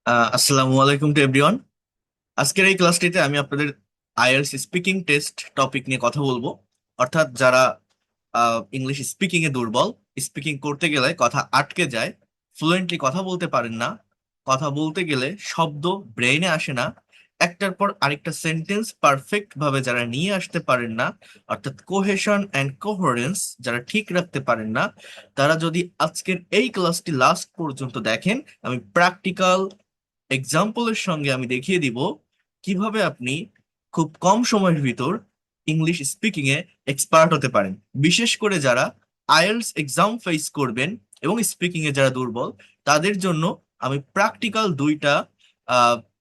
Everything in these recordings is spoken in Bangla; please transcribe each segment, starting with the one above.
আসসালামু আলাইকুম টু এভরিওয়ান। আজকের এই ক্লাসটিতে আমি আপনাদের আইএলটিএস স্পিকিং টেস্ট টপিক নিয়ে কথা বলবো। অর্থাৎ যারা ইংলিশ স্পিকিং এ দুর্বল, স্পিকিং করতে গেলে কথা আটকে যায়, ফ্লুয়েন্টলি কথা বলতে পারেন না, কথা বলতে গেলে শব্দ ব্রেইনে আসে না, একটার পর আরেকটা সেন্টেন্স পারফেক্ট ভাবে যারা নিয়ে আসতে পারেন না, অর্থাৎ কোহেশন অ্যান্ড কোহেরেন্স যারা ঠিক রাখতে পারেন না, তারা যদি আজকের এই ক্লাসটি লাস্ট পর্যন্ত দেখেন, আমি প্র্যাকটিক্যাল এক্সাম্পলের সঙ্গে আমি দেখিয়ে দিব কিভাবে আপনি খুব কম সময়ের ভিতর ইংলিশ স্পিকিং এ এক্সপার্ট হতে পারেন। বিশেষ করে যারা আইএলটিএস এক্সাম ফেস করবেন এবং স্পিকিং এ যারা দুর্বল, তাদের জন্য আমি প্র্যাকটিক্যাল দুইটা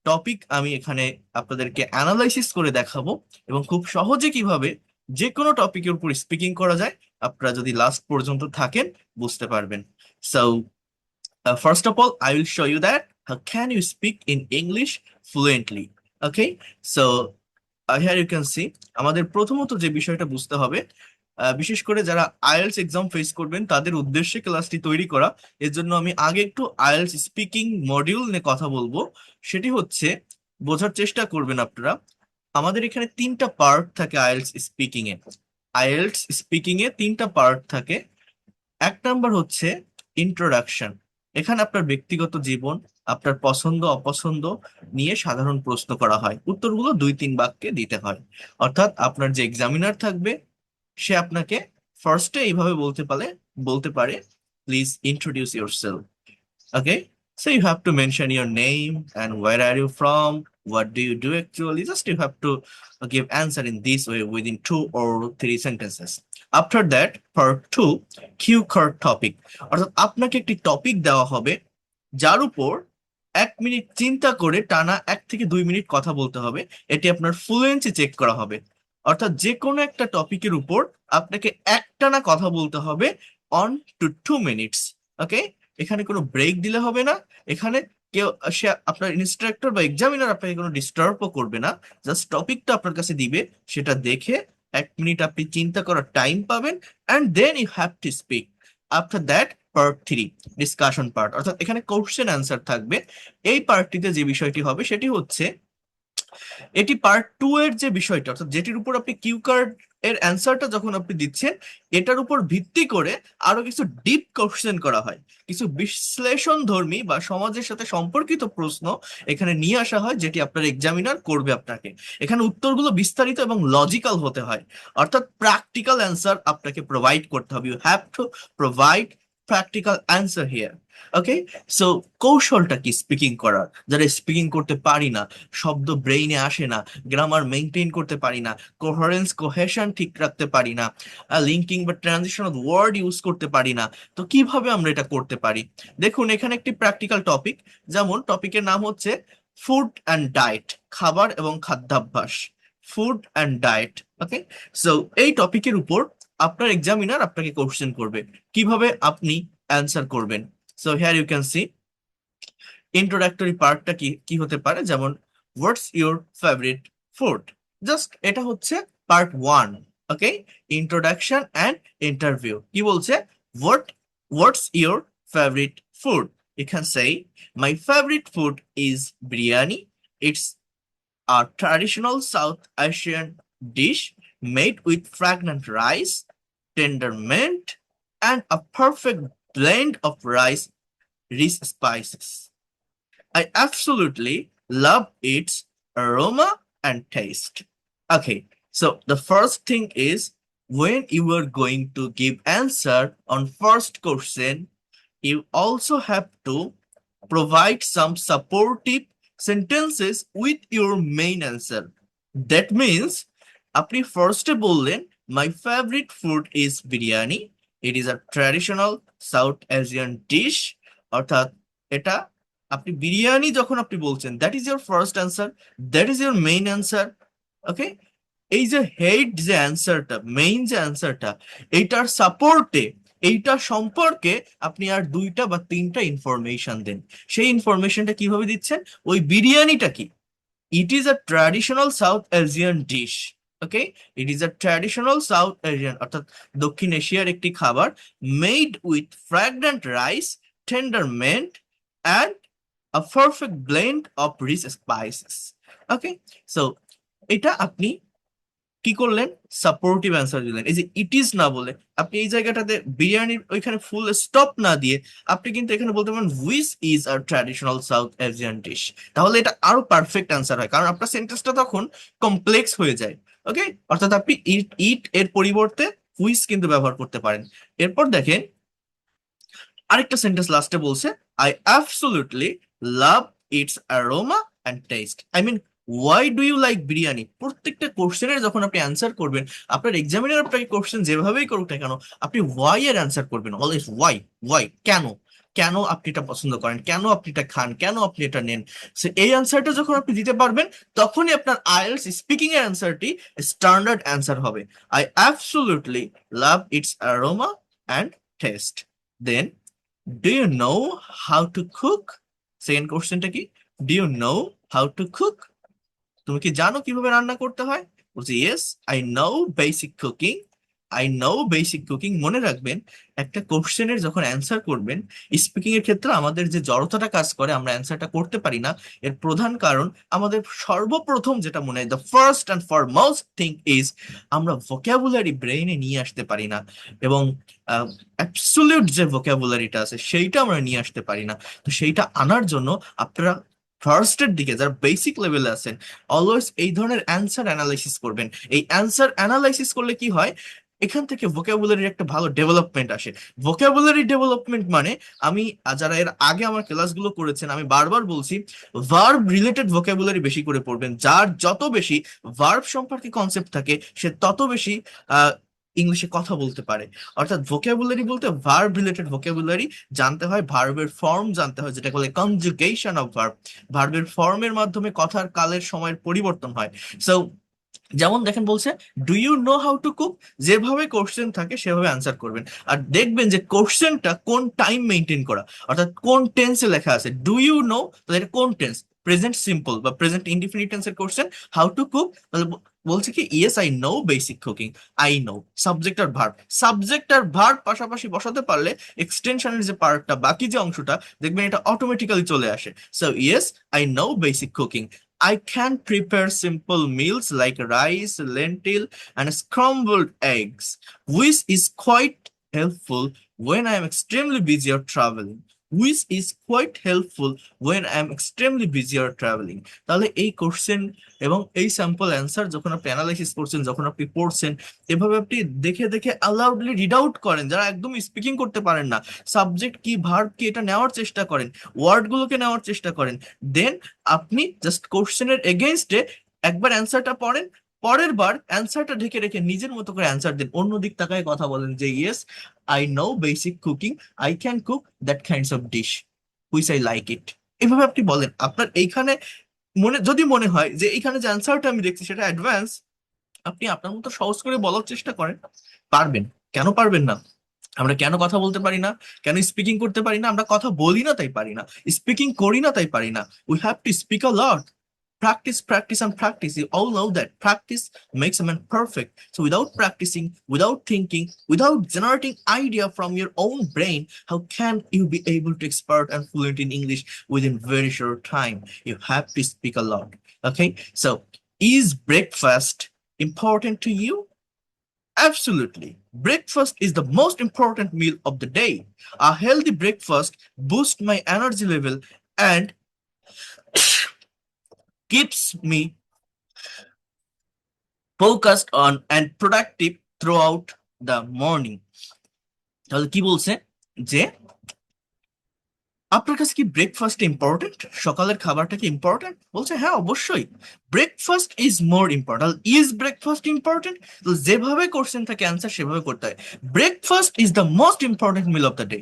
টপিক আমি এখানে আপনাদেরকে অ্যানালাইসিস করে দেখাবো, এবং খুব সহজে কিভাবে যে কোনো টপিকের উপর স্পিকিং করা যায় আপনারা যদি লাস্ট পর্যন্ত থাকেন বুঝতে পারবেন। So first of all, I will show you that how can you speak in English fluently. Okay, so here you can see আমাদের প্রথমত যে বিষয়টা বুঝতে হবে, বিশেষ করে যারা আইএলটিএস এক্সাম ফেস করবেন তাদের উদ্দেশ্যে ক্লাসটি তৈরি করা। এর জন্য আমি আগে একটু আইএলটিএস স্পিকিং মডিউল নিয়ে কথা বলবো। সেটি হচ্ছে, বোঝার চেষ্টা করবেন আপনারা, আমাদের এখানে তিনটা পার্ট থাকে আইএলটিএস স্পিকিং এ। আইএলটিএস স্পিকিং এ তিনটা পার্ট থাকে। এক নাম্বার হচ্ছে ইন্ট্রোডাকশন। এখানে আপনার ব্যক্তিগত জীবন, আপনার পছন্দ অপছন্দ নিয়ে সাধারণ প্রশ্ন করা হয়, উত্তরগুলো 2-3 বাক্যে দিতে হয়। অর্থাৎ আপনার যে এক্সামিনার থাকবে সে আপনাকে ফার্স্টে এইভাবে বলতে পারে, please introduce yourself. Okay, so you have to mention your name and where are you from, what do you do actually. Just you have to give answer in this way within 2 or 3 sentences. After that, part 2, cue card topic. অর্থাৎ আপনাকে একটি টপিক দেওয়া হবে যার উপর 1 মিনিট চিন্তা করে টানা 1 থেকে 2 মিনিট কথা বলতে হবে। এটি আপনার ফ্লুয়েন্সি চেক করা হবে। অর্থাৎ যে কোনো একটা টপিকের উপর আপনাকে একটানা কথা বলতে হবে 1 to 2 মিনিটস। ওকে, এখানে কোনো ব্রেক দিলে হবে না। এখানে কেউ, সে আপনার ইনস্ট্রাক্টর বা এক্সামিনার আপনাকে কোনো ডিস্টার্বও করবে না। জাস্ট টপিকটা আপনার কাছে দিবে, সেটা দেখে 1 মিনিট আপনি চিন্তা করার টাইম পাবেন, and then you have to speak. After that, part 3, discussion part, অর্থাৎ এখানে কোশ্চেন অ্যান্সার থাকবে। এই পার্টটিতে যে বিষয়টি হবে সেটি হচ্ছে, এটি পার্ট 2 এর যে বিষয়টা, অর্থাৎ যেটির উপর আপনি কিউ কার্ড এর অ্যান্সারটা যখন আপনি দিচ্ছেন, এটার উপর ভিত্তি করে আরো কিছু ডিপ কোশ্চেন করা হয়, কিছু বিশ্লেষণ ধর্মী বা সমাজের সাথে সম্পর্কিত প্রশ্ন এখানে নিয়ে আসা হয়, যেটি আপনার এক্সামিনার করবে আপনাকে। এখানে উত্তরগুলো বিস্তারিত এবং লজিক্যাল হতে হয়, অর্থাৎ প্র্যাকটিক্যাল অ্যান্সার আপনাকে প্রোভাইড করতে হবে। You have to provide practical answer here. Okay, so কৌশলটা কি স্পিকিং করার? যারা স্পিকিং করতে পারি না, শব্দ ব্রেইনে আসে না, গ্রামার মেনটেন করতে পারি না, কোহারেন্স কোহেশন ঠিক রাখতে পারি না, লিঙ্কিং বা ট্রানজিশন অফ ওয়ার্ড ইউজ করতে পারি না, তো কিভাবে আমরা এটা করতে পারি? দেখুন, এখানে একটি প্র্যাকটিক্যাল টপিক, যেমন টপিকের নাম হচ্ছে ফুড অ্যান্ড ডায়েট, খাবার এবং খাদ্যাভ্যাস। Food and diet. Okay, so এই টপিকের উপর আপনার এক্সামিনার আপনাকে কোশ্চেন করবে, কিভাবে আপনি অ্যান্সার করবেন। So here you can see introductory পার্টটা কি কি হতে পারে, যেমন what's your favourite food. Just এটা হচ্ছে part 1। Okay, introduction and interview. কি বলছে? What's your favourite food? You can say, my favorite food is biryani. It's a traditional South Asian dish made with fragrant rice, tender mint, and a perfect blend of rice rich spices. I absolutely love its aroma and taste. Okay, so the first thing is, when you are going to give answer on first question, you also have to provide some supportive sentences with your main answer. That means আপনি ফার্স্টে বললেন, my favourite food is biryani, it is a traditional South Asian dish. অর্থাৎ এটা, আপনি বিরিয়ানি যখন আপনি বলছেন, that is your first answer, that is your main answer. Okay, এই যে হেড যে অ্যান্সারটা, মেইন যে অ্যান্সারটা, এইটার সাপোর্টে, এইটা সম্পর্কে আপনি আর 2 বা 3টা ইনফরমেশন দেন। সেই ইনফরমেশনটা কিভাবে দিচ্ছেন? ওই বিরিয়ানিটা কি, it is a traditional South Asian dish. Okay, it is a traditional South Asian, অর্থাৎ দক্ষিণ এশিয়ার একটি খাবার, made with fragrant rice, tender mint, and a perfect blend of rich spices. Okay, so এটা আপনি কি করলেন, সাপোর্টিভ অ্যান্সার দিলেন। এই যে ইট ইজ না বলে আপনি এই জায়গাটাতে বিরিয়ানির ওইখানে ফুল স্টপ না দিয়ে আপনি কিন্তু এখানে বলতে পারেন which is our traditional South Asian dish. তাহলে এটা আরো পারফেক্ট অ্যান্সার হয়, কারণ আপনার সেন্টেন্সটা তখন কমপ্লেক্স হয়ে যায়। ওকে, অর্থাৎ আপনি ইট ইট এর পরিবর্তে হুইচ কিন্তু ব্যবহার করতে পারেন। এরপর দেখেন আরেকটা সেন্টেন্স লাস্টে বলছে, I absolutely love its aroma and taste. I mean, why do you like biryani? প্রত্যেকটা কোশ্চেনের যখন আপনি অ্যান্সার করবেন, আপনার এক্সামিনার আপনাকে কোশ্চেন যেভাবেই করুক না কেন, আপনি ওয়াই এর অ্যান্সার করবেন অলওয়েজ। ওয়াই, ওয়াই, কেন, কেন আপনি এটা পছন্দ করেন, কেন আপনি এটা খান, কেন আপনি এটা নেন। সো এই অ্যান্সারটা যখন আপনি দিতে পারবেন, তখনই আপনার আইএলটিএস স্পিকিং এর অ্যান্সারটি স্ট্যান্ডার্ড অ্যান্সার হবে। I absolutely love its aroma and taste. Then, do you know how to cook? Second কোশ্চেনটা কি, do you know how to cook? তুমি কি জানো কিভাবে রান্না করতে হয়? বলছি yes, I know basic cooking. I know basic cooking. মনে রাখবেন, একটা কোশ্চেনের যখন অ্যান্সার করবেন, স্পিকিং এর ক্ষেত্রে আমাদের যে জড়তাটা কাজ করে, আমরা অ্যান্সারটা করতে পারি না। এর প্রধান কারণ, আমাদের সর্বপ্রথম যেটা মনে হয়, the first and foremost thing is, আমরা ভোকাবুলারি ব্রেইনে নিয়ে আসতে পারি না। এবং অ্যাবসলিউট যে ভোকাবুলারিটা আছে সেইটা আমরা নিয়ে আসতে পারি না। তো সেইটা আনার জন্য আপনারা ফার্স্টের দিকে যারা বেসিক লেভেলে আছেন, অলওয়েজ এই ধরনের অ্যান্সার অ্যানালাইসিস করবেন। এই অ্যান্সার অ্যানালাইসিস করলে কি হয়, এখান থেকে ভোকাবুলারির একটা ভালো ডেভেলপমেন্ট আসে। ভোকাবুলারি ডেভেলপমেন্ট মানে, আমি যারা এর আগে আমার ক্লাসগুলো করেছেন, আমি বারবার বলছি, ভার্ব রিলেটেড ভোকাবুলারি বেশি করে পড়বেন। যার যত বেশি ভার্ব সম্পর্কে কনসেপ্ট থাকে, সে তত বেশি ইংলিশে কথা বলতে পারে। অর্থাৎ ভোকাবুলারি বলতে ভার্ব রিলেটেড ভোকাবুলারি জানতে হয়, ভার্বের ফর্ম জানতে হয়, যেটা বলে কনজুগেশন অফ ভার্ব। ভার্বের ফর্মের মাধ্যমে কথার কালের সময়ের পরিবর্তন হয়। সো যেমন দেখেন বলছে, do you know how to cook? যেভাবে কোশ্চেন থাকে সেভাবে আনসার করবেন। আর দেখবেন যে কোশ্চেনটা কোন টাইম মেনটেন করা, অর্থাৎ কোন টেন্সে লেখা আছে। ডু ইউ নো, তাহলে এটা কোন টেন্স, প্রেজেন্ট সিম্পল বা প্রেজেন্ট ইনডিফিনিট টেন্সের কোশ্চেন। হাউ টু কুক, তাহলে বলছে কি, yes I know basic cooking. I know, subject আর ভার্ব, সাবজেক্ট আর ভার্ব পাশাপাশি বসাতে পারলে এক্সটেনশনের যে পার্টটা, বাকি যে অংশটা, দেখবেন এটা অটোমেটিক্যালি চলে আসে। So yes I know basic cooking. I can prepare simple meals like rice, lentil, and scrambled eggs, which is quite helpful when I am extremely busy or traveling. Which is quite helpful when I am extremely busy or traveling. তাহলে এই কোশ্চেন এবং এই স্যাম্পল অ্যান্সার যখন আপনি অ্যানালাইসিস করছেন, যখন আপনি পড়ছেন, এভাবে আপনি দেখে দেখে অ্যালাউডলি রিড আউট করেন। যারা একদম স্পিকিং করতে পারেন না, সাবজেক্ট কি ভার্ব কি এটা নেওয়ার চেষ্টা করেন, ওয়ার্ড গুলোকে নেওয়ার চেষ্টা করেন। দেন আপনি জাস্ট কোশ্চেনের এগেইনস্টে একবার অ্যান্সারটা পড়েন, পরের বার অ্যান্সারটা ঢেকে রেখে নিজের মতো করে অ্যান্সার দিন, অন্য দিক তাকায় কথা বলেন যে yes I know basic cooking, I can cook that kinds of dish which I like it. এভাবে আপনি বলেন। আপনার এইখানে যদি মনে হয় যে এইখানে যে অ্যান্সারটা আমি দেখছি সেটা অ্যাডভান্স, আপনি আপনার মতো সহজ করে বলার চেষ্টা করেন, পারবেন। কেন পারবেন না? আমরা কেন কথা বলতে পারি না, কেন স্পিকিং করতে পারি না? আমরা কথা বলি না তাই পারি না, স্পিকিং করি না তাই পারি না। We have to speak a lot. Practice, practice, and practice. You all know that practice makes a man perfect. So without practicing, without thinking, without generating idea from your own brain, how can you be able to expert and fluent in English within very short time? You have to speak a lot. Okay. So is breakfast important to you? Absolutely. Breakfast is the most important meal of the day. A healthy breakfast boosts my energy level and keeps me focused on and productive throughout the morning. তাহলে কি বলছে যে আপনার কাছে কি ব্রেকফাস্ট ইম্পর্টেন্ট? সকালের খাবারটা কি ইম্পর্টেন্ট? বলছে হ্যাঁ অবশ্যই, breakfast is more important. Is breakfast important? তো যেভাবে কোশ্চেন থাকে অ্যান্সার সেভাবে করতে হয়। Breakfast is the most important meal of the day.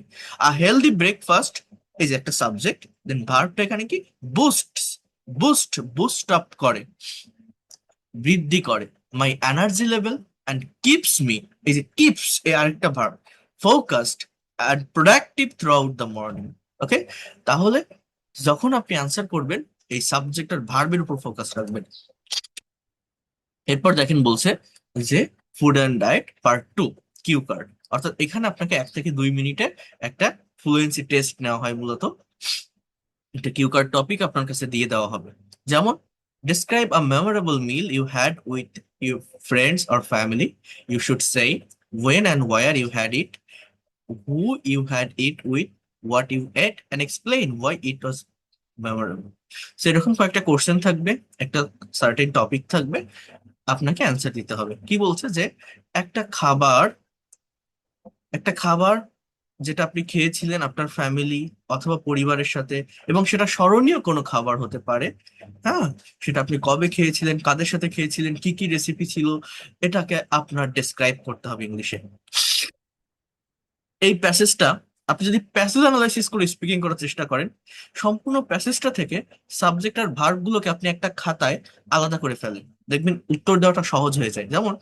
A healthy breakfast এই যে একটা সাবজেক্ট, দেন ভার্বটা এখানে কি, বুস্ট। বুস্ট আপ করে, বৃদ্ধি করে, my energy level and keeps me, এই যে কিপস এ আরেকটা verb, focused and productive throughout the morning. Okay, তাহলে যখন আপনি অ্যান্সার করবেন, এই সাবজেক্ট আর ভার্বের উপর ফোকাস রাখবেন। এরপর দেখেন বলছে যে food and diet part 2, cue card. অর্থাৎ এখানে আপনাকে 1 থেকে 2 মিনিটের একটা ফ্লুয়েন্সি টেস্ট নেওয়া হয় মূলত। একটা কিউ কার্ড টপিক আপনার কাছে দিয়ে দেওয়া হবে। যেমন, describe a memorable meal you had with your friends or family. You should say when and where you had it, who you had it with, what you ate, and explain why it was memorable. So এরকম কয়েকটা কোশ্চেন থাকবে, একটা সার্টেন টপিক থাকবে, আপনাকে অ্যান্সার দিতে হবে। কি বলছে যে একটা খাবার একটা খাবার যেটা আপনি খেয়েছিলেন আপনার ফ্যামিলি অথবা পরিবারের সাথে, এবং সেটা স্মরণীয় কোনো খাবার হতে পারে। হ্যাঁ, সেটা আপনি কবে খেয়েছিলেন, কাদের সাথে খেয়েছিলেন, কি কি রেসিপি ছিল, এটাকে আপনার ডেসক্রাইব করতে হবে ইংলিশে। এই প্যাসেজটা আপনি যদি প্যাসেজ অ্যানালাইসিস করে স্পিকিং করার চেষ্টা করেন, সম্পূর্ণ প্যাসেজটা থেকে সাবজেক্ট আর ভার্ব গুলোকে আপনি একটা খাতায় আলাদা করে ফেলেন, দেখবেন উত্তর দেওয়াটা সহজ হয়ে যায়। যেমন,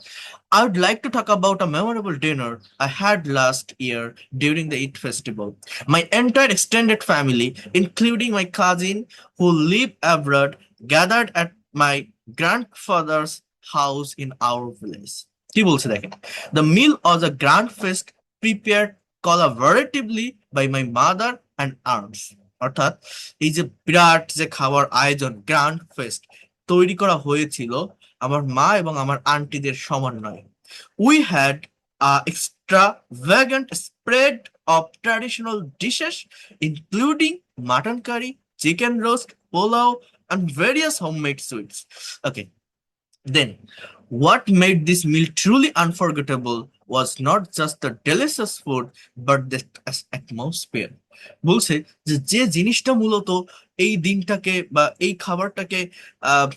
I would like to talk about a memorable dinner I had last year during the Eid festival. My entire extended family, including my cousin who live abroad, gathered at my grandfather's house in our village. কি বলছে দেখেন, The meal was a grand feast prepared collaboratively by my mother and aunts. অর্থাৎ এই যে বিরাট যে খাবার আয়োজন, গ্র্যান্ড ফেস্ট তৈরি করা হয়েছিল আমার মা এবং আমার আন্টিদের সমন্বয়ে। We had a extravagant spread of traditional dishes, including mutton curry, chicken roast, pulao, and various homemade sweets. Okay, then, what made this meal truly unforgettable was not just the delicious food, but the atmosphere. বলছে যে যে জিনিসটা মূলত এই দিনটাকে বা এই খাবারটাকে আহ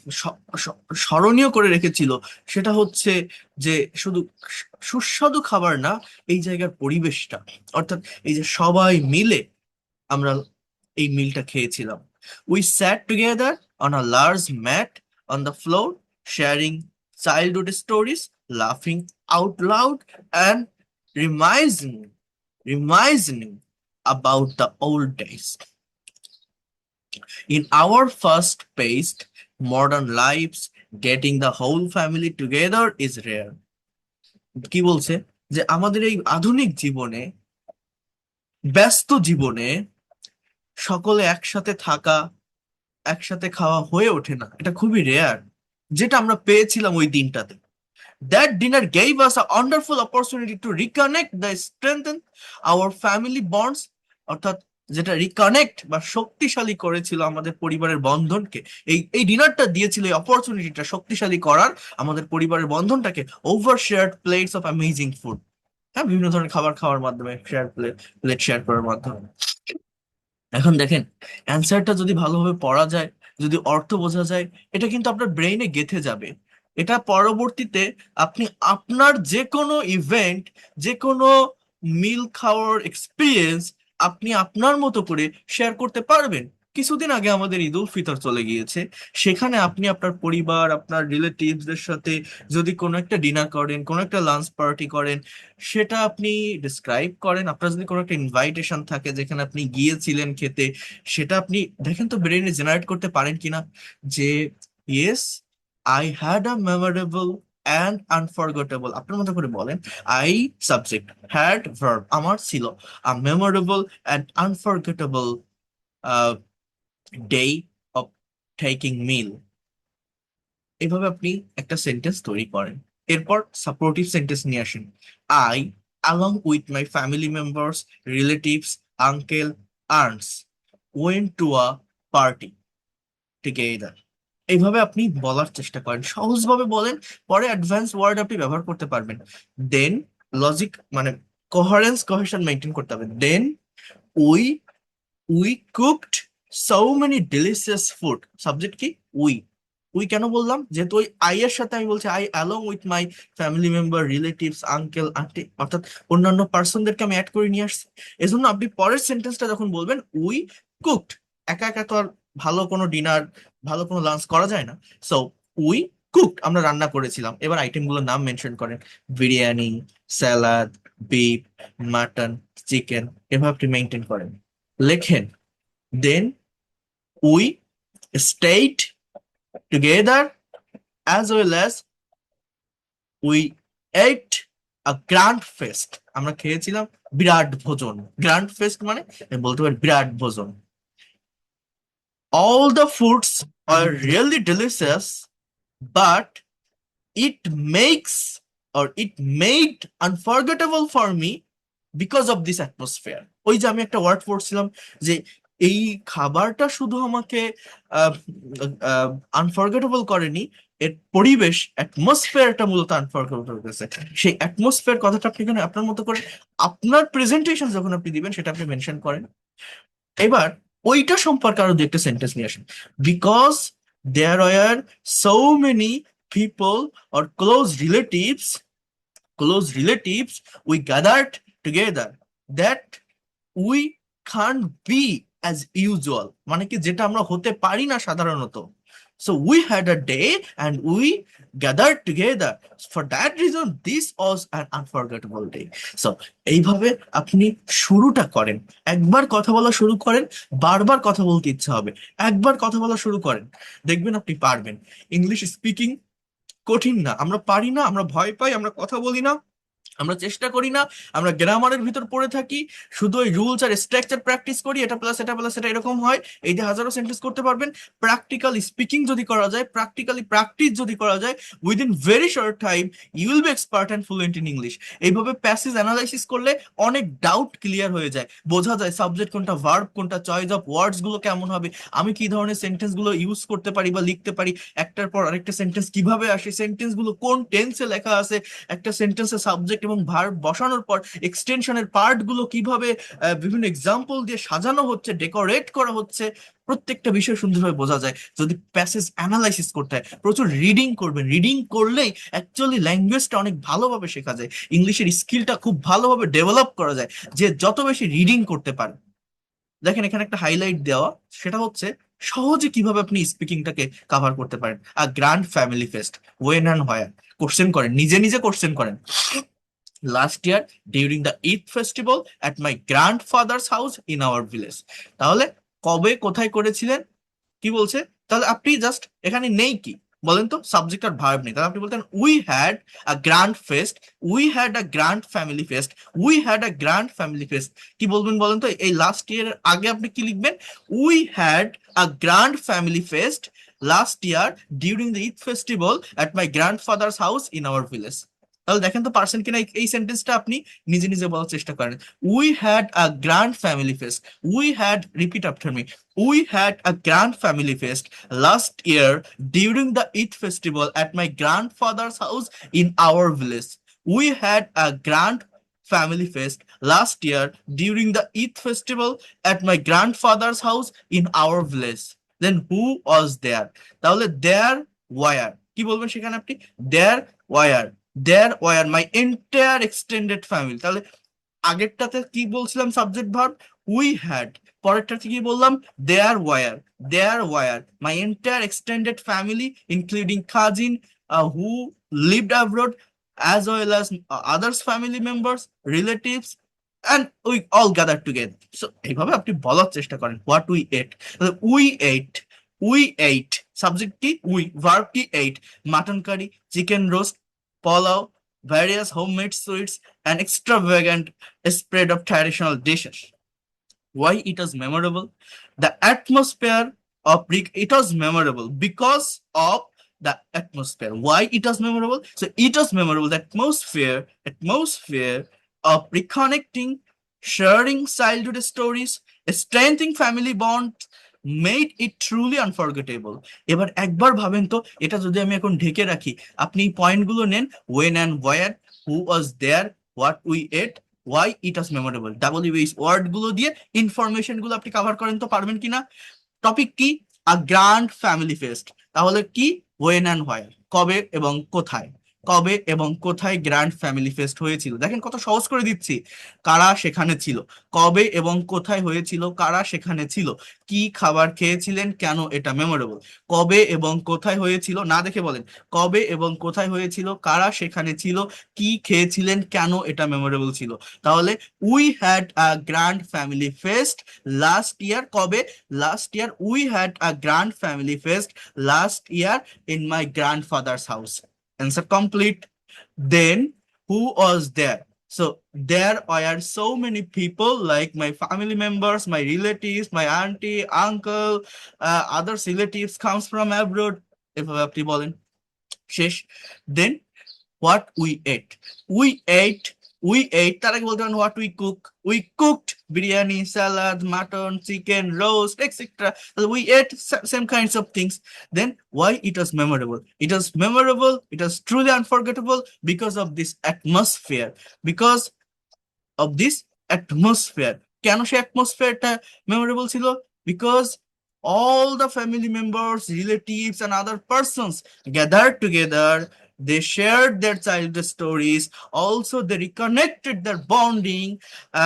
স্মরণীয় করে রেখেছিল, সেটা হচ্ছে যে শুধু সুস্বাদু খাবার না, এই জায়গার পরিবেশটা। অর্থাৎ এই যে সবাই মিলে আমরা এই মিলটা খেয়েছিলাম। We sat together on a large mat on the floor, sharing childhood stories, laughing out loud, and reminiscing about the old days. In our fast-paced modern lives, getting the whole family together is rare. কি বলছে যে আমাদের এই আধুনিক জীবনে, ব্যস্ত জীবনে সকলে একসাথে থাকা, একসাথে খাওয়া হয়ে ওঠে না, এটা খুবই রেয়ার, যেটা আমরা পেয়েছিলাম ওই দিনটাতে। That dinner gave us a wonderful opportunity to reconnect the strengthen our family bonds, অর্থাৎ যেটা রিকানেক্ট বা শক্তিশালী করেছিল আমাদের পরিবারের বন্ধনকে। এই ডিনারটা দিয়েছিল এই অপরচুনিটিটা শক্তিশালী করার আমাদের পরিবারের বন্ধনটাকে। Over shared plates of amazing food, হ্যাঁ, বিভিন্ন ধরনের খাবার খাওয়ার মাধ্যমে, শেয়ার প্লেট শেয়ার করার মাধ্যমে। এখন দেখেন, অ্যান্সারটা যদি ভালোভাবে পড়া যায়, যদি অর্থ বোঝা যায়, এটা কিন্তু আপনার ব্রেইনে গেঁথে যাবে। এটা পরবর্তীতে আপনি আপনার যে কোনো ইভেন্ট, যে কোনো মিল খাওয়ার এক্সপিরিয়েন্স আপনি আপনার মতো করে শেয়ার করতে পারবেন। কিছুদিন আগে আমাদের ঈদ উল ফিতর চলে গিয়েছে, সেখানে আপনি আপনার পরিবার, আপনার রিলেটিভসদের সাথে যদি কোনো একটা ডিনার করেন, কোনো একটা লাঞ্চ পার্টি করেন, সেটা আপনি ডিসক্রাইব করেন। আপনার যদি কোনো একটা ইনভাইটেশন থাকে যেখানে আপনি গিয়েছিলেন খেতে, সেটা আপনি দেখেন তো ব্রেনে জেনারেট করতে পারেন কিনা, যে yes, I had a memorable and unforgettable, আপনার মতো করে বলেন। আই সাবজেক্ট, হ্যাড ভার্ব, আমার ছিল a memorable and unforgettable day of taking meal. এভাবে আপনি একটা সেন্টেন্স তৈরি করেন। এরপর সাপোর্টিভ সেন্টেন্স নিয়ে আসেন। I, along with my family members, relatives, uncle, aunts, went to a party together. এইভাবে আপনি বলার চেষ্টা করেন, সহজভাবে বলেন, পরে অ্যাডভান্স ওয়ার্ড আপনি ব্যবহার করতে পারবেন। দেন লজিক মানে কোহেশন মেনটেন করতে হবে। Then we we cooked so many delicious food, subject কি, উই। উই কেন বললাম, যেহেতু ওই আই এর সাথে আমি বলছি I along with my family member, relatives, uncle, aunty, অর্থাৎ অন্যান্য পার্সনদেরকে আমি অ্যাড করে নিয়ে আসছি। এজন্য আপনি পরের সেন্টেন্সটা যখন বলবেন, উই কুকড, একা একা তো আর ভালো কোনো ডিনার, ভালো কোনো লাঞ্চ করা যায় না। সো উই কুকড, আমরা রান্না করেছিলাম। এবার আইটেমগুলোর নাম মেনশন করেন, biryani, salad, beef, mutton, chicken, এভাবে আপনি মেনটেন করেন, লেখেন। Then we stayed together as well as we ate a grand feast. আমরা খেয়েছিলাম বিরাট ভোজন। গ্র্যান্ড ফেস্ট মানে আমি বলতে পারি বিরাট ভোজন। all the foods are really delicious, but it makes or it made unforgettable for me because of this atmosphere. ওই যে আমি একটা ওয়ার্ড পড়ছিলাম যে এই খাবারটা শুধু আমাকে আনফরগেটেবল করেনি, এর পরিবেশ অ্যাটমসফিয়ারটা মূলত আনফরগেটেবল করেছে। সেই অ্যাটমসফিয়ার কথাটা আপনি এখানে আপনার মতো করে আপনার প্রেজেন্টেশন যখন আপনি দিবেন সেটা আপনি মেনশন করেন। এবার ওইটা সম্পর্কে আরো দু একটা সেন্টেন্স নিয়ে আসেন। Because there are so many people or close relatives we gathered together that we can't be as usual, মানে কি যেটা আমরা হতে পারি না সাধারণত। So we had a day and we gathered together. For that reason, this was an unforgettable day. So এইভাবে আপনি শুরুটা করেন, একবার কথা বলা শুরু করেন, বারবার কথা বলতে ইচ্ছা হবে। একবার কথা বলা শুরু করেন, দেখবেন আপনি পারবেন। ইংলিশ স্পিকিং কঠিন না, আমরা পারি না, আমরা ভয় পাই, আমরা কথা বলি না, আমরা চেষ্টা করি না, আমরা গ্রামারের ভিতর পড়ে থাকি, শুধু ওই রুলস আর স্ট্রাকচার প্র্যাকটিস করি, এটা প্লাস এটা প্লাস এটা এরকম হয়। এই যে হাজারো সেন্টেন্স করতে পারবেন, প্র্যাকটিক্যাল স্পিকিং যদি করা যায়, প্র্যাকটিক্যালি প্র্যাকটিস যদি করা যায়, within very short time you will be expert and fluent in English. এইভাবে প্যাসেজ অ্যানালাইসিস করলে অনেক ডাউট ক্লিয়ার হয়ে যায়, বোঝা যায় সাবজেক্ট কোনটা, ভার্ব কোনটা, চয়েস অফ ওয়ার্ডস গুলো কেমন হবে, আমি কি ধরনের সেন্টেন্স গুলো ইউজ করতে পারি বা লিখতে পারি, একটার পর আরেকটা সেন্টেন্স কিভাবে আসে, সেন্টেন্স গুলো কোন টেন্সে লেখা আছে, একটা সেন্টেন্সে সাবজেক্ট এবং ভার্ব বসানোর পর এক্সটেনশনের পার্ট গুলো কিভাবে বিভিন্ন এক্সাম্পল দিয়ে সাজানো হচ্ছে, ডেকোরেট করা হচ্ছে, প্রত্যেকটা বিষয় সুন্দরভাবে বোঝা যায় যদি প্যাসেজ অ্যানালাইসিস করতে হয়। প্রচুর রিডিং করবেন, রিডিং করলেই অ্যাকচুয়ালি ল্যাঙ্গুয়েজটা অনেক ভালোভাবে শেখা যায়, ইংলিশের স্কিলটা খুব ভালোভাবে ডেভেলপ করা যায় যে যত বেশি রিডিং করতে পারে। দেখেন এখানে একটা হাইলাইট দেওয়া, সেটা হচ্ছে সহজে কিভাবে আপনি স্পিকিংটাকে কাভার করতে পারেন। আর grand family fest, when and where, question করেন, নিজে নিজে কোশ্চেন করেন। Last year during the Eid festival at my grandfather's house in our village. তাহলে কবে কোথায় করেছিলেন, কি বলছে, তাহলে আপনি জাস্ট এখানে নেই কি বলেন তো, সাবজেক্ট আর ভার্ব নেই, তাহলে আপনি বলতেন we had a grand fest, we had a grand family fest, we had a grand family fest. কি বলবেন বলেন তো, এই লাস্ট ইয়ার আগে আপনি কি লিখবেন, we had a grand family fest last year during the Eid festival at my grandfather's house in our village. তাহলে দেখেন তো পারছেন কিনা এই সেন্টেন্সটা আপনি নিজে নিজে বলার চেষ্টা করেন। We had a grand family fest, we had, repeat after me, we had a grand family feast last year during the Eid festival at my grandfather's house in our village. We had a grand family feast last year during the Eid festival at my grandfather's house in our village. Then who was there? তাহলে there were, কি বলবেন সেখানে আপনি, there were, there were my entire extended family। তাহলে আগেরটাতে কি বলছিলাম, সাবজেক্ট ভার্ব উই হ্যাড, পরেরটাতে কি বললাম, there were my entire extended family including cousin who lived abroad as well as others family members, relatives, and we all gathered together. So এইভাবে আপনি বলার চেষ্টা করেন what we ate. we ate, we ate, subject কি we, ভার্ব কি ate, mutton curry, chicken roast, pulao, various homemade sweets, an extravagant spread of traditional dishes. Why it was memorable? The atmosphere of it was memorable because of the atmosphere. Why it was memorable? So it was memorable. The atmosphere of reconnecting, sharing childhood stories, strengthening family bonds made it truly unforgettable. এবার একবার ভাবেন তো, এটা যদি আমি এখন ঢেকে রাখি, আপনি পয়েন্টগুলো নেন, when and where, who was there, what we ate, why it was memorable, WH word গুলো দিয়ে ইনফরমেশন গুলো আপনি কভার করেন তো পারবেন কিনা। টপিক কি, আ গ্র্যান্ড ফ্যামিলি ফেস্ট, তাহলে কি, ওয়েন অ্যান্ড হোয়ার, কবে এবং কোথায়, কবে এবং কোথায় গ্র্যান্ড ফ্যামিলি ফেস্ট হয়েছিল। দেখেন কত সহজ করে দিচ্ছি, কারা সেখানে ছিল, কবে এবং কোথায় হয়েছিল, কারা সেখানে ছিল, কি খাবার খেয়েছিলেন, কেন এটা মেমোরেবল। কবে এবং কোথায় হয়েছিল না দেখে বলেন, কবে এবং কোথায় হয়েছিল, কারা সেখানে ছিল, কি খেয়েছিলেন, কেন এটা মেমোরেবল ছিল। তাহলে we had a grand family fest last year, কবে, last year, we had a grand family fest last year in my grandfather's house. Answer complete. Then who was there? So there were so many people like my family members, my relatives, my auntie, uncle, other relatives comes from abroad. এভাবে আপনি বলেন শেষ। Then what we ate. We ate, we ate, তার আগে বলতে পারেন what we cook. We cooked biryani, salad, mutton, chicken, roast, etc. We ate same kinds of things. Then why it was memorable? It was memorable, it was truly unforgettable because of this atmosphere. Because of this atmosphere. কেন সে atmosphere-টা memorable ছিল? Because all the family members, relatives, and other persons gathered together. They shared their childhood stories. Also, they reconnected their bonding,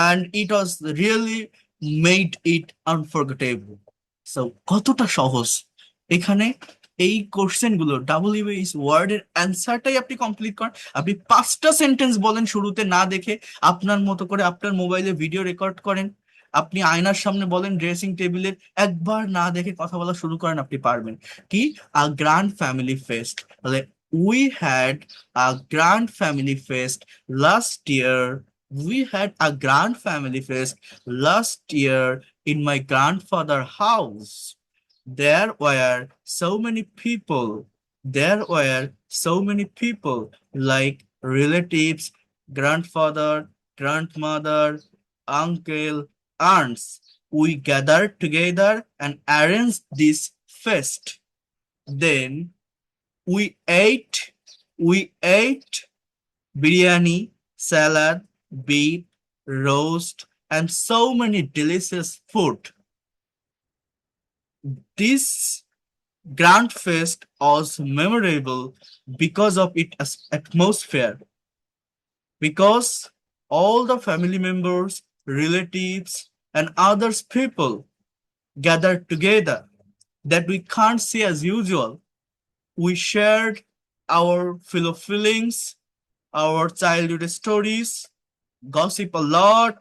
and it was really made it unforgettable. So, কতটা সহজ এখানে এই কোশ্চেন গুলো WH ওয়ার্ডের অ্যান্সারটাই আপনি কমপ্লিট করেন। আপনি 5টা সেন্টেন্স বলেন শুরুতে না দেখে, আপনার মতো করে আপনার মোবাইলে ভিডিও রেকর্ড করেন, আপনি আয়নার সামনে বলেন, ড্রেসিং টেবিলের একবার না দেখে কথা বলা শুরু করেন, আপনি পারবেন। কি আ গ্র্যান্ড ফ্যামিলি ফেস্ট, তাহলে we had a grand family fest last year, we had a grand family feast last year in my grandfather house. There were so many people. There were so many people like relatives, grandfather, grandmother, uncle, aunts. We gathered together and arranged this feast. Then we ate biryani, salad, beef, roast, and so many delicious food. This Grand Fest was memorable because of its atmosphere, because all the family members, relatives, and others people gathered together that we can't see as usual. We shared our fellow feelings, our childhood stories, gossip a lot,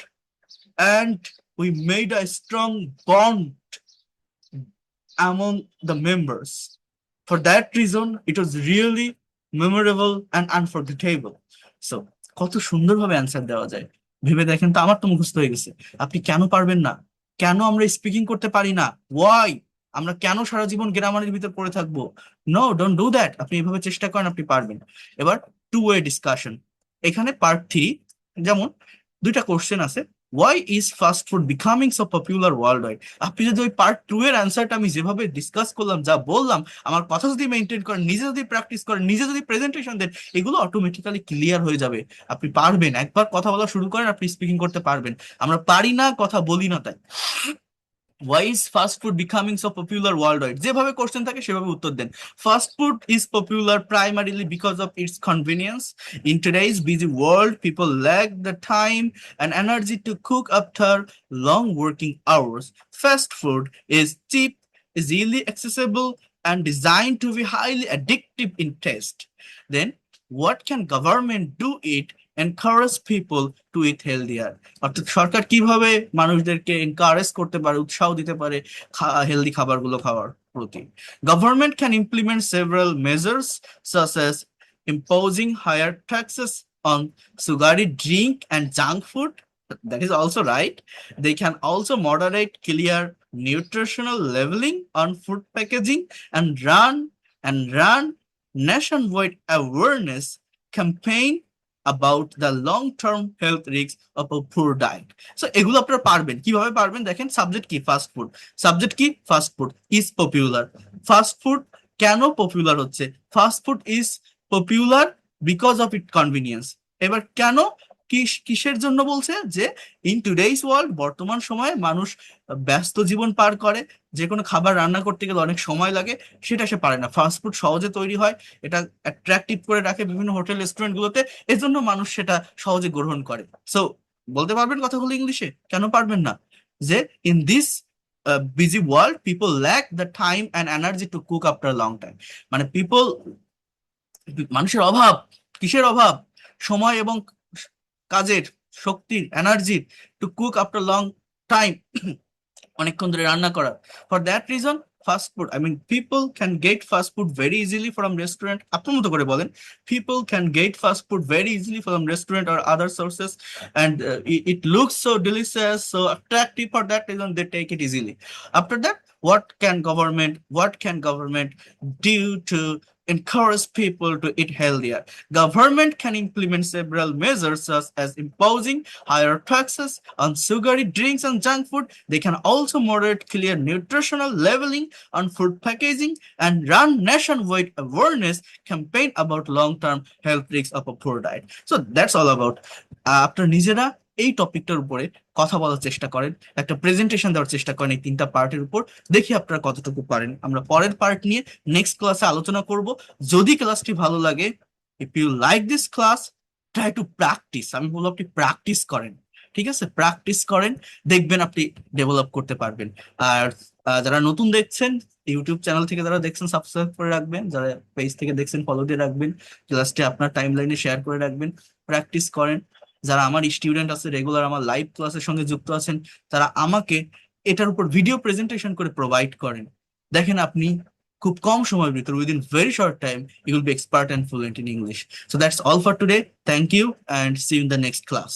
and we made a strong bond among the members. For that reason, it was really memorable and unforgettable. So, কত সুন্দরভাবে অ্যান্সার দেওয়া যায় ভেবে দেখেন তো। আমার তো মুখস্থ হয়ে গেছে, আপনি কেন পারবেন না? কেন আমরা স্পিকিং করতে পারি না? ওয়াই? আমরা কেন সারা জীবন গ্রামারের ভিতর পড়ে থাকবো? No, don't do that. আপনি এভাবে চেষ্টা করেন, আপনি পারবেন। এবার টু ওয়ে ডিসকাশন, এখানে পার্ট 3, যেমন 2টা কোশ্চেন আছে। Why is fast food becoming so popular worldwide? আপনি যদি ওই পার্ট 2 এর অ্যান্সারটা আমি যেভাবে ডিসকাস করলাম, যা বললাম, আমার কথা যদি মেনটেন করেন, নিজে যদি প্র্যাকটিস করেন, নিজে যদি প্রেজেন্টেশন দেন, এগুলো অটোমেটিক্যালি ক্লিয়ার হয়ে যাবে। আপনি পারবেন, একবার কথা বলা শুরু করেন, আপনি স্পিকিং করতে পারবেন। আমরা পারি না, কথা বলি না তাই। Why is fast food becoming so popular worldwide? যেভাবে কোশ্চেন থাকে সেভাবে উত্তর দেন। Fast food is popular primarily because of its convenience. In today's busy world, people lack the time and energy to cook after long working hours. Fast food is cheap, is easily accessible, and designed to be highly addictive in taste. Then, what can government do it encourage people to eat healthier? অর্থাৎ সরকার কিভাবে মানুষদেরকে এনকারেজ করতে পারে, উৎসাহ দিতে পারে হেলদি খাবারগুলো খাওয়ার প্রতি? Government can implement several measures such as imposing higher taxes on sugary drink and junk food. That is also right. They can also moderate clear nutritional labeling on food packaging and run nationwide awareness campaign about the long-term health risks of a poor diet. So এগুলো আপনারা পারবেন। কিভাবে পারবেন দেখেন, সাবজেক্ট কি? Fast food. সাবজেক্ট কি? Fast food is popular. Fast food কেন পপুলার হচ্ছে? Fast food is popular because of it convenience. এবার কেন, কিসের জন্য বলছে? যে ইন টুডেইস ওয়ার্ল্ড, বর্তমান সময়ে মানুষ ব্যস্ত জীবন পার করে, যে কোনো খাবার রান্না করতে গেলে অনেক সময় লাগে, সেটা সে পারে না। ফাস্ট ফুড সহজে তৈরি হয়, এটা অ্যাট্রাকটিভ করে রাখে বিভিন্ন হোটেল রেস্টুরেন্ট গুলোতে, এজন্য মানুষ সেটা সহজে গ্রহণ করে। সো বলতে পারবেন কথাগুলো ইংলিশে? কেন পারবেন না? যে in this busy world people lack the time and energy to cook after long time. মানে মানুষের অভাব। কিসের অভাব? সময় এবং কাজের, শক্তির, এনার্জির, to cook after long time, অনেকক্ষণ ধরে রান্না করা। For that reason fast food, I mean people can get fast food very easily from restaurant, আপনার মতো করে বলেন, people can get fast food very easily from restaurant or other sources, and it looks so delicious, so attractive. For that reason they take it easily. After that, what can government do to encourage people to eat healthier? Government can implement several measures such as imposing higher taxes on sugary drinks and junk food. They can also moderate clear nutritional labeling on food packaging and run nationwide awareness campaign about long-term health risks of a poor diet. So that's all about. আপনার নিজেরা এই টপিকটার উপরে কথা বলার চেষ্টা করেন, একটা প্রেজেন্টেশন দেওয়ার চেষ্টা করেন এই তিনটা পার্টের উপর, দেখি আপনারা কতটুকু পারেন। আমরা পরের পার্ট নিয়ে নেক্সট ক্লাসে আলোচনা করব। যদি ক্লাসটি ভালো লাগে, if you like this class, try to practice, আমি বলবো আপনি প্র্যাকটিস করেন, ঠিক আছে? প্র্যাকটিস করেন, দেখবেন আপনি ডেভেলপ করতে পারবেন। আর যারা নতুন দেখছেন, ইউটিউব চ্যানেল থেকে যারা দেখছেন সাবস্ক্রাইব করে রাখবেন, যারা পেজ থেকে দেখছেন ফলো দিয়ে রাখবেন, ক্লাসটি আপনার টাইম লাইনে শেয়ার করে রাখবেন, প্র্যাকটিস করেন। যারা আমার স্টুডেন্ট আছে, রেগুলার আমার লাইভ ক্লাসের সঙ্গে যুক্ত আছেন, তারা আমাকে এটার উপর ভিডিও প্রেজেন্টেশন করে প্রোভাইড করেন। দেখেন আপনি খুব কম সময়ের ভিতর, within very short time, you will be expert and fluent in English. So that's all for today. Thank you and see you in the next class.